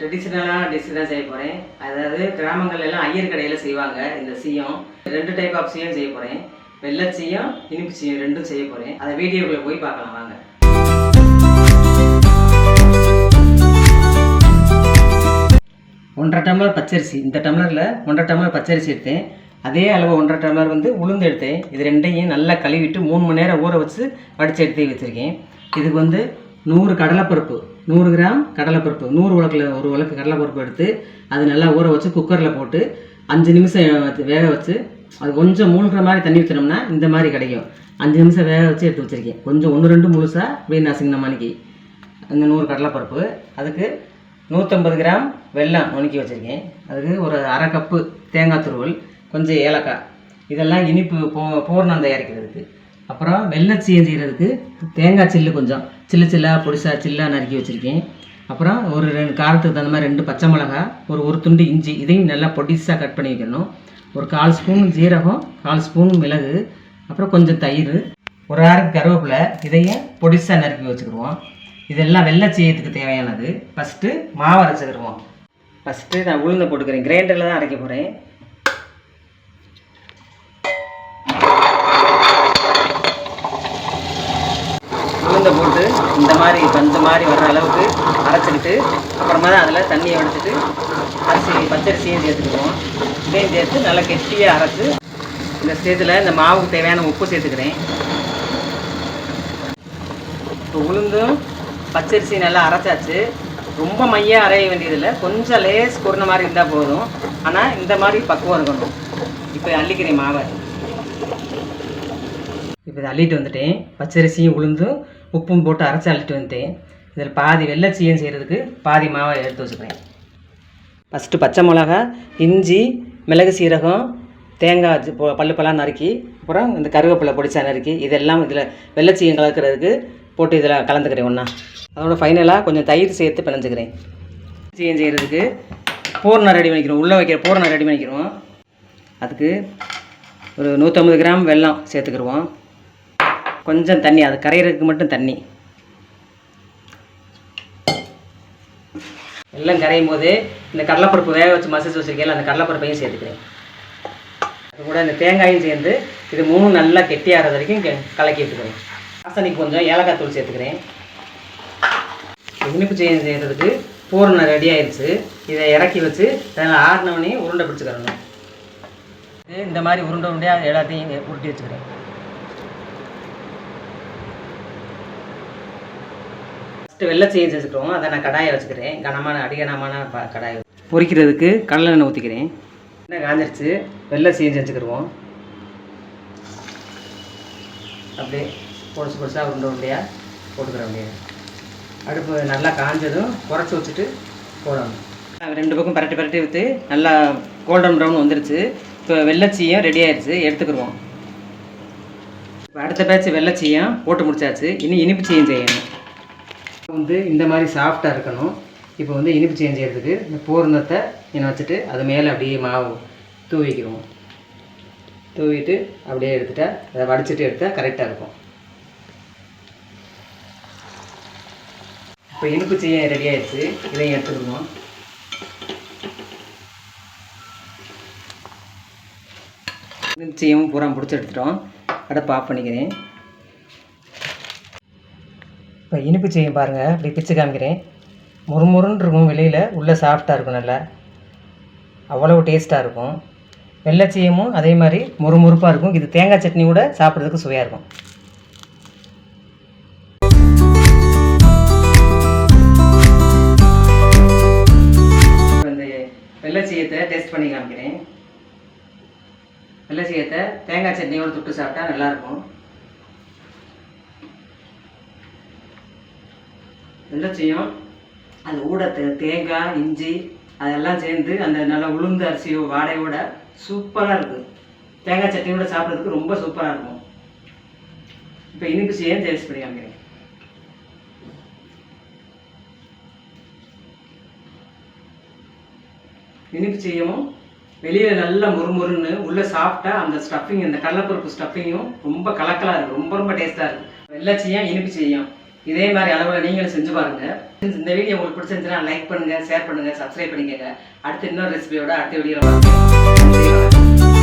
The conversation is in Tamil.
ட்ரெடிஷ்னலான டிஷ் தான் செய்ய போகிறேன். அதாவது கிராமங்கள் எல்லாம் ஐயர் கடையில் செய்வாங்க இந்த சீயம். 2 டைப் ஆஃப் சீயம் செய்ய போகிறேன். வெள்ளை சீயம், இனிப்பு சீயம் ரெண்டும் செய்ய போகிறேன். அதை வீடியோக்குள்ளே போய் பார்க்கலாம் வாங்க. ஒன்றரை டம்ளர் பச்சரிசி, இந்த டம்ளரில் 1.5 டம்ளர் பச்சரிசி எடுத்தேன். அதே அளவு 1.5 டம்ளர் உளுந்து எடுத்தேன். இது ரெண்டையும் நல்லா கழுவிட்டு 3 மணி நேரம் ஊற வச்சு வடித்து எடுத்து வச்சுருக்கேன். இதுக்கு 100 கடலைப்பருப்பு, 100 கிராம் கடலைப்பருப்பு, 100 உலக்கில் 1 உலக்கு கடலைப்பருப்பு எடுத்து அது நல்லா ஊற வச்சு குக்கரில் போட்டு 5 நிமிஷம் வேக வச்சு அது கொஞ்சம் மூழ்கிற மாதிரி தண்ணி ஊற்றினோம்னா இந்த மாதிரி கிடைக்கும். 5 நிமிஷம் வேக வச்சு எடுத்து வச்சுருக்கேன். கொஞ்சம் 1-2 முழுசாக அப்படியே நசுங்கின மணிக்கு அந்த 100 கடலைப்பருப்பு. அதுக்கு 150 கிராம் வெல்லம் நுணுக்கி வச்சுருக்கேன். அதுக்கு ஒரு அரை கப்பு தேங்காய் துருவல், கொஞ்சம் ஏலக்காய், இதெல்லாம் இனிப்பு பூர்ணம் தயாரிக்கிறதுக்கு. அப்புறம் வெள்ளச்சீயம் செய்கிறதுக்கு தேங்காய் சில்லு கொஞ்சம் சில்லாக பொடிசா சில்லாக நறுக்கி வச்சுருக்கேன். அப்புறம் ஒரு 2 காரத்துக்கு தகுந்த மாதிரி 2 பச்சை மிளகா, ஒரு துண்டு இஞ்சி, இதையும் நல்லா பொடிசாக கட் பண்ணி வைக்கணும். ஒரு 1/4 ஸ்பூன் ஜீரகம், 1/4 ஸ்பூன் மிளகு, அப்புறம் கொஞ்சம் தயிர், ஒரு அரை கருவேப்பிலை, இதையும் பொடிசாக நறுக்கி வச்சுக்கிடுவோம். இதெல்லாம் வெள்ளச்சீயத்துக்கு தேவையானது. ஃபஸ்ட்டு மாவு அரைச்சிக்கிடுவோம். ஃபஸ்ட்டு நான் உளுந்தை போட்டுக்கிறேன். கிரைண்டரில் தான் அரைக்க போகிறேன். உளுந்தை போட்டு இந்த மாதிரி பஞ்சு மாதிரி வர்ற அளவுக்கு அரைச்சிக்கிட்டு அப்புறமா தான் அதில் தண்ணியை வடிச்சிட்டு பச்சரிசியும் சேர்த்துக்குவோம். இதையும் சேர்த்து நல்லா கெட்டியாக அரைச்சி இந்த ஸ்டேஜில் இந்த மாவுக்கு தேவையான உப்பு சேர்த்துக்கிறேன். இப்போ உளுந்தும் பச்சரிசி நல்லா அரைச்சாச்சு. ரொம்ப மையாக அரைய வேண்டியதில்லை, கொஞ்சம் லேஸ் குறைந்த மாதிரி இருந்தால் போதும். ஆனால் இந்த மாதிரி பக்குவம் இருக்கணும். இப்போ அள்ளிக்கிறேன் மாவை. இப்போ இதை அள்ளிட்டு வந்துட்டேன். பச்சரிசியும் உளுந்தும் உப்பும் போட்டு அரைச்சி அள்ளிட்டு வந்துட்டேன். இதில் பாதி வெள்ளச்சீயம் செய்கிறதுக்கு பாதி மாவை எடுத்து வச்சுக்கிறேன். ஃபஸ்ட்டு பச்சை மிளகா, இஞ்சி, மிளகு, சீரகம், தேங்காய் பல்லுப்பெல்லாம் நறுக்கி, அப்புறம் இந்த கருவேப்பிலை பொடிச்சா நறுக்கி இதெல்லாம் இதில் வெள்ளச்சீயம் கலக்கிறதுக்கு போட்டு இதில் கலந்துக்கிறேன் ஒன்றா. அதோட ஃபைனலாக கொஞ்சம் தயிர் சேர்த்து பிணைஞ்சிக்கிறேன். சீயம் செய்கிறதுக்கு பூரணம் ரெடி பண்ணிக்கிறோம். உள்ளே வைக்கிற பூரணம் ரெடி பண்ணிக்கிறோம். அதுக்கு ஒரு 150 கிராம் வெல்லம் சேர்த்துக்கிடுவோம். கொஞ்சம் தண்ணி, அது கரையிறதுக்கு மட்டும் தண்ணி. எல்லாம் கரையும் போது இந்த கடலைப்பருப்பு வேக வச்சு மசிச்சு வச்சுருக்கேன், அந்த கடலைப்பருப்பையும் சேர்த்துக்கிறேன். அது கூட இந்த தேங்காயும் சேர்ந்து இது 3 நல்லா கெட்டியாகிறது வரைக்கும் கலக்கி எடுத்துக்கிறேன். வாசனைக்கு கொஞ்சம் ஏலக்காய் தூள் சேர்த்துக்கிறேன். இனிப்பு செய்கிறதுக்கு பூரணம் ரெடி ஆயிடுச்சு. இதை இறக்கி வச்சு ஆறினவனே உருண்டை பிடிச்சிக்கிறணும். இந்த மாதிரி உருண்டையாக எல்லாத்தையும் உருட்டி வச்சுக்கிறேன். ஃபஸ்ட்டு வெள்ளச்சீயம் செஞ்சுக்கிறோம். அதை நான் கடாயை வச்சுக்கிறேன். அடிகனமான கடாயை பொரிக்கிறதுக்கு கடலை எண்ணெய் ஊற்றிக்கிறேன். எண்ணெய் காஞ்சிருச்சு. வெள்ளச்சீயம் செஞ்சுக்கிடுவோம். அப்படியே பொடிசாக உருண்டையாக போட்டுக்கிற வேண்டியது. அடுப்பு நல்லா காஞ்சதும் குறைச்சி வச்சுட்டு போடணும். 2 பக்கம் பரட்டி ஊற்றி நல்லா கோல்டன் ப்ரௌன் வந்துருச்சு. இப்போ வெள்ளச்சீயம் ரெடி ஆயிடுச்சு, எடுத்துக்கிடுவோம். இப்போ அடுத்த பேட்ச் வெள்ளச்சீயம் போட்டு முடிச்சாச்சு. இனி இனிப்பு சீயம் செய்யணும். இந்த மாதிரி சாஃப்டாக இருக்கணும். இப்போ இனிப்பு சீயம் செய்கிறதுக்கு இந்த பூரணத்தை வச்சுட்டு அது மேலே அப்படியே மாவு தூவிக்கிறோம். தூவிட்டு அப்படியே எடுத்துட்டா அதை வடிச்சிட்டு எடுத்தால் கரெக்டாக இருக்கும். இப்போ இனிப்பு சீயம் ரெடி ஆயிடுச்சு. இதையும் எடுத்துக்கணும். இனிப்பு சீயமும் பூரா பிடிச்சி எடுத்துட்டோம். அடுப்பு ஆஃப் பண்ணிக்கிறேன். இப்போ இனிப்பு சீயம் பாருங்கள், அப்படி பிச்சு காமிக்கிறேன். முறுமுறுன்னு இருக்கும், வெளியில் உள்ளே சாஃப்டாக இருக்கும். நல்லா அவ்வளவு டேஸ்ட்டாக இருக்கும். வெள்ளச்சீயமும் அதே மாதிரி முறுமுறுப்பாக இருக்கும். இது தேங்காய் சட்னி கூட சாப்பிட்றதுக்கு சுவையாக இருக்கும். வெள்ளச்சீயத்தை டேஸ்ட் பண்ணி காமிக்கிறேன். வெள்ளச்சீயத்தை தேங்காய் சட்னியோடு தொட்டு சாப்பிட்டா நல்லாயிருக்கும். வெள்ளச்சீயம் அது ஊட தேங்காய், இஞ்சி அதெல்லாம் சேர்ந்து அந்த நல்லா உளுந்து அரிசியோ வாடையோட சூப்பராக இருக்குது. தேங்காய் சட்னியோட சாப்பிட்றதுக்கு ரொம்ப சூப்பராக இருக்கும். இப்போ இனிப்பு சீயம் டேஸ்ட் பண்ணி காமிக்கிறேன். இனிப்பு சீயமும் வெளியில் நல்லா முறுமுறுன்னு உள்ளே சாப்பிட்டா அந்த ஸ்டஃபிங், அந்த கடலைப்பருப்பு ஸ்டஃபிங்கும் ரொம்ப கலக்கலாக இருக்குது. ரொம்ப டேஸ்ட்டாக இருக்குது. வெள்ளச்சீயம், இனிப்பு சீயம் இதே மாதிரி அளவில் நீங்களும் செஞ்சு பாருங்கள். இந்த வீடியோ உங்களுக்கு பிடிச்சிருந்துச்சுன்னா லைக் பண்ணுங்கள், ஷேர் பண்ணுங்கள், சப்ஸ்கிரைப் பண்ணிக்கங்க. அடுத்து இன்னொரு ரெசிபியோட அடுத்த வீடியோவில் பார்க்கலாம்.